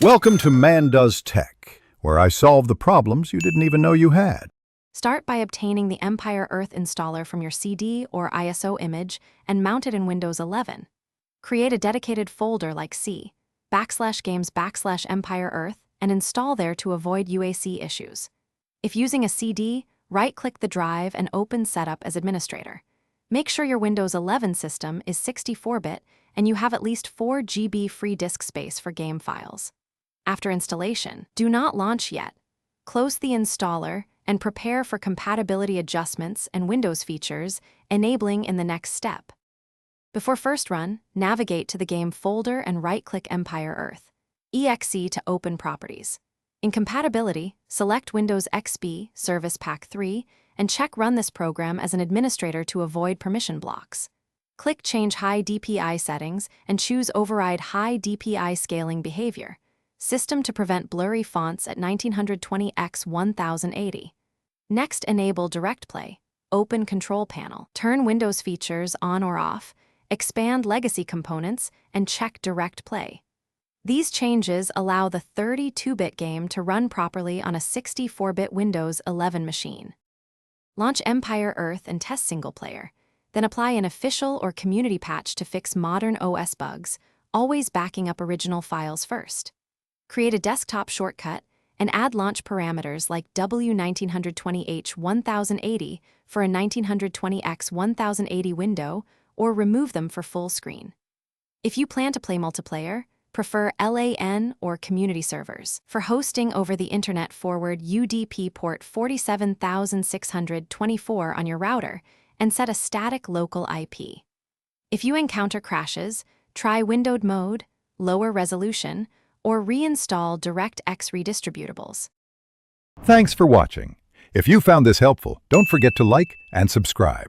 Welcome to Man Does Tech, where I solve the problems you didn't even know you had. Start by obtaining the Empire Earth installer from your CD or ISO image and mount it in Windows 11. Create a dedicated folder like C/games/Empire Earth and install there to avoid UAC issues. If using a CD, right-click the drive and open Setup as administrator. Make sure your Windows 11 system is 64-bit and you have at least 4 GB free disk space for game files. After installation, do not launch yet. Close the installer and prepare for compatibility adjustments and Windows features, enabling in the next step. Before first run, navigate to the game folder and right-click Empire Earth. EXE to open properties. In compatibility, select Windows XP Service Pack 3 and check Run this program as an administrator to avoid permission blocks. Click Change High DPI settings and choose Override High DPI scaling behavior. System to prevent blurry fonts at 1920x1080. Next, enable Direct Play. Open Control Panel. Turn Windows features on or off, expand legacy components, and check Direct Play. These changes allow the 32-bit game to run properly on a 64-bit Windows 11 machine. Launch Empire Earth and test single player, then apply an official or community patch to fix modern OS bugs, always backing up original files first. Create a desktop shortcut and add launch parameters like W1920H1080 for a 1920x1080 window, or remove them for full screen. If you plan to play multiplayer, prefer LAN or community servers. For hosting over the internet, forward UDP port 47624 on your router and set a static local IP. If you encounter crashes, try windowed mode, lower resolution, or reinstall DirectX redistributables. Thanks for watching. If you found this helpful, don't forget to like and subscribe.